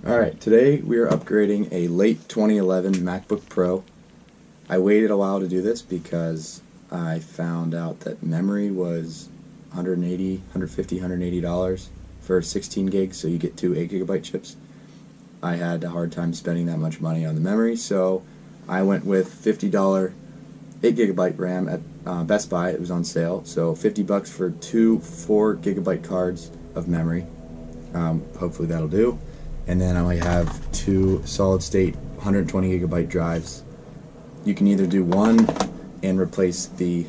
Alright, today we are upgrading a late 2011 MacBook Pro. I waited a while to do this because I found out that memory was $180, $150, $180 for 16 gigs, so you get two 8 gigabyte chips. I had a hard time spending that much money on the memory, so I went with $50 8 gigabyte RAM at Best Buy. It was on sale, so $50 for two 4 gigabyte cards of memory. Hopefully that'll do. And then I have two solid state 120 gigabyte drives. You can either do one and replace the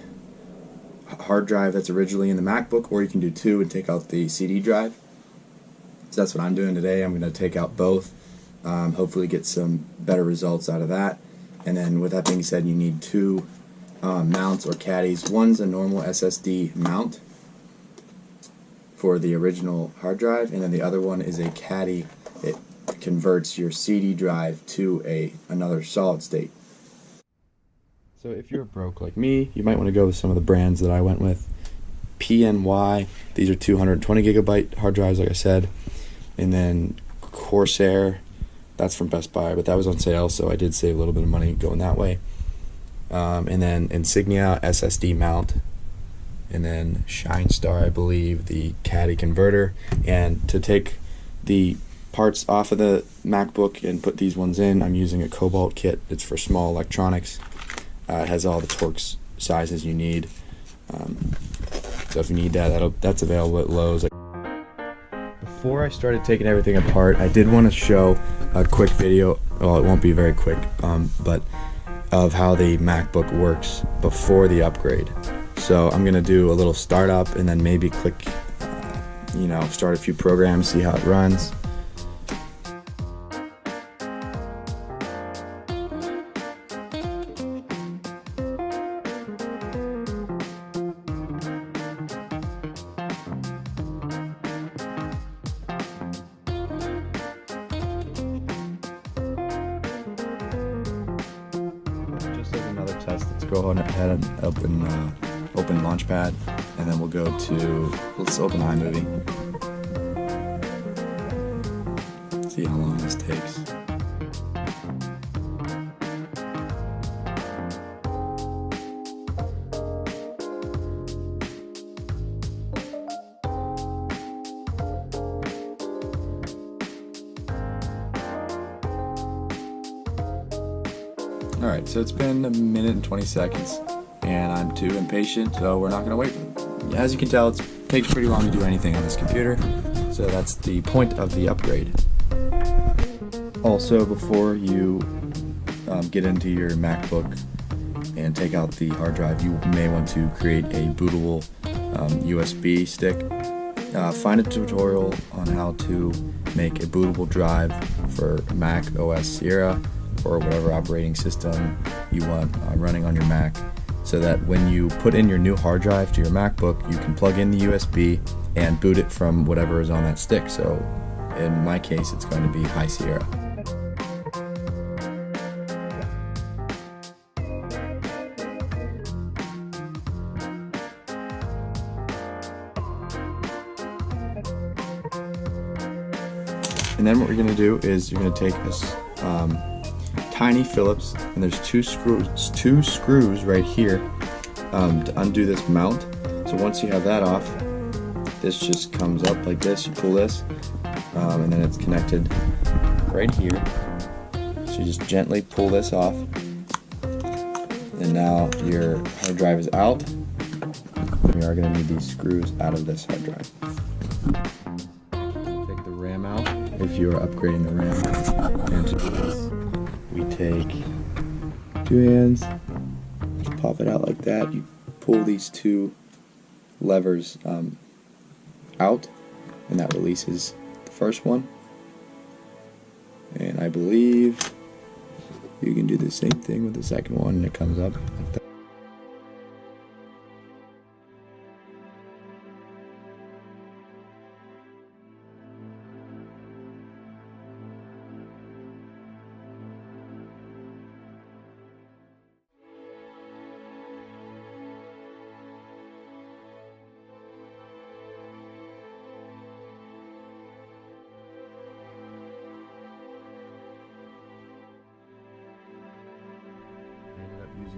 hard drive that's originally in the MacBook, or you can do two and take out the CD drive. So that's what I'm doing today. I'm going to take out both, hopefully get some better results out of that. And then with that being said, you need two mounts or caddies. One's a normal SSD mount for the original hard drive, and then the other one is a caddy. It converts your CD drive to another solid state. So if you're broke like me, you might want to go with some of the brands that I went with. PNY, these are 220 gigabyte hard drives, like I said. And then Corsair, that's from Best Buy, but that was on sale, so I did save a little bit of money going that way. And then Insignia SSD mount, and then ShineStar, I believe, the caddy converter. And to take the parts off of the MacBook and put these ones in, I'm using a Cobalt kit. It's for small electronics. It has all the Torx sizes you need. So if you need that, that's available at Lowe's. Before I started taking everything apart, I did want to show a quick video. Well, it won't be very quick, but of how the MacBook works before the upgrade. So I'm gonna do a little startup and then maybe click, start a few programs, see how it runs. Just as another test, let's go ahead and open Launchpad, and then we'll go to, let's open iMovie. See how long this takes. Alright, so it's been a minute and 20 seconds, and I'm too impatient, so we're not going to wait. As you can tell, it takes pretty long to do anything on this computer, so that's the point of the upgrade. Also, before you get into your MacBook and take out the hard drive, you may want to create a bootable USB stick. Find a tutorial on how to make a bootable drive for Mac OS Sierra or whatever operating system you want running on your Mac, so that when you put in your new hard drive to your MacBook, you can plug in the USB and boot it from whatever is on that stick. So in my case, it's going to be High Sierra. And then what we're going to do is you're going to take this tiny Phillips, and there's two screws right here to undo this mount. So once you have that off, this just comes up like this. You pull this, and then it's connected right here. So you just gently pull this off, and now your hard drive is out. We are going to need these screws out of this hard drive. Take the RAM out if you are upgrading the RAM, and to do this, we take two hands, just pop it out like that. You pull these two levers out, and that releases the first one. And I believe you can do the same thing with the second one, and it comes up like that.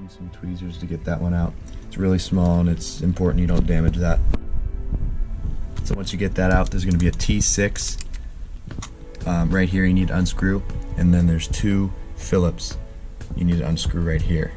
using some tweezers to get that one out. It's really small and it's important you don't damage that. So once you get that out, there's going to be a T6 right here you need to unscrew, and then there's 2 Phillips you need to unscrew right here.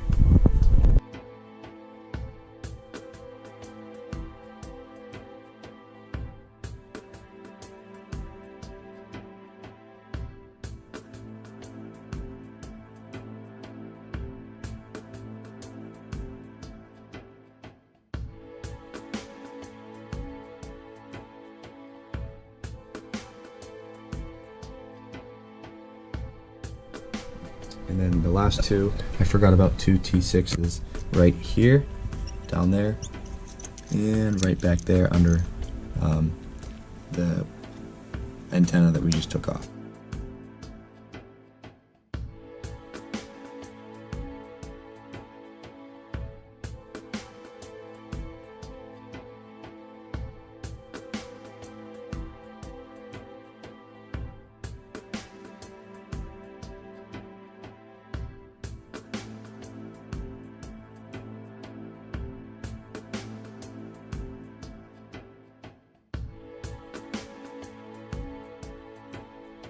And then the last 2, I forgot about 2 T6s right here, down there, and right back there under the antenna that we just took off.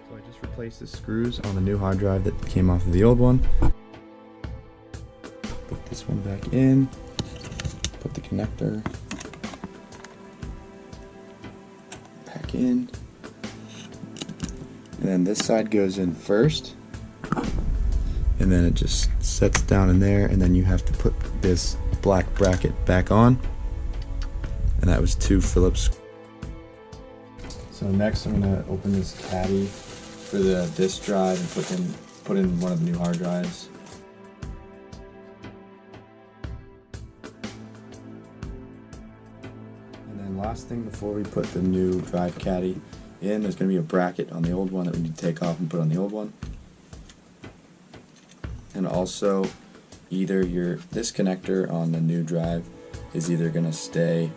So I just replaced the screws on the new hard drive that came off of the old one. Put this one back in, put the connector back in, and then this side goes in first, and then it just sets down in there, and then you have to put this black bracket back on, and that was 2 Phillips. So next I'm going to open this caddy for the disk drive and put in one of the new hard drives. And then last thing before we put the new drive caddy in, there's going to be a bracket on the old one that we need to take off and put on the old one. And also either this connector on the new drive is either going to stay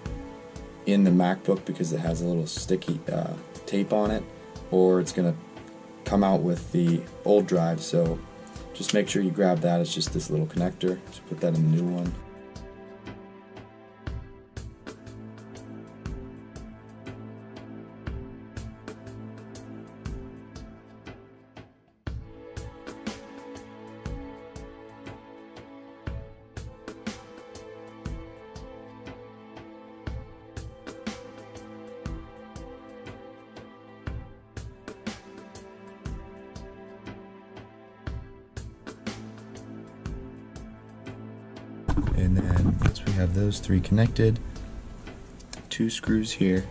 in the MacBook because it has a little sticky tape on it, or it's going to come out with the old drive. So just make sure you grab that. It's just this little connector, so put that in the new one. And then once we have those 3 connected, 2 screws here,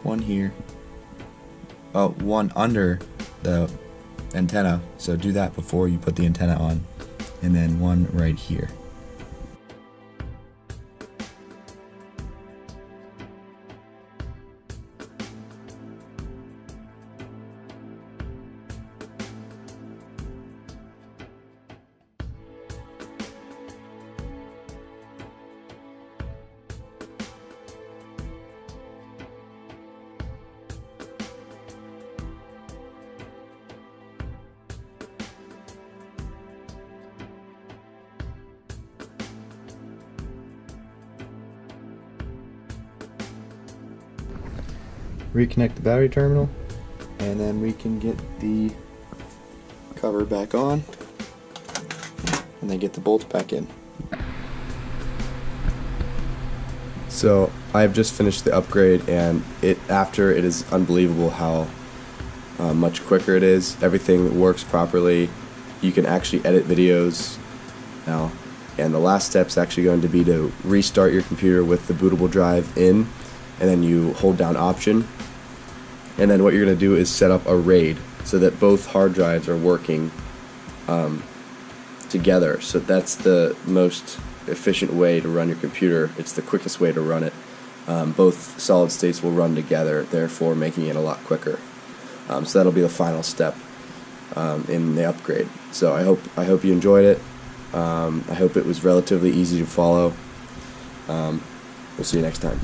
1 here, oh, 1 under the antenna, so do that before you put the antenna on, and then 1 right here. Reconnect the battery terminal, and then we can get the cover back on and then get the bolts back in. So I've just finished the upgrade, and after it is unbelievable how much quicker it is. Everything works properly. You can actually edit videos now, and the last step is actually going to be to restart your computer with the bootable drive in, and then you hold down Option, and then what you're going to do is set up a RAID so that both hard drives are working together. So that's the most efficient way to run your computer. It's the quickest way to run it. Both solid states will run together, therefore making it a lot quicker. So that'll be the final step in the upgrade. So I hope you enjoyed it. I hope it was relatively easy to follow. We'll see you next time.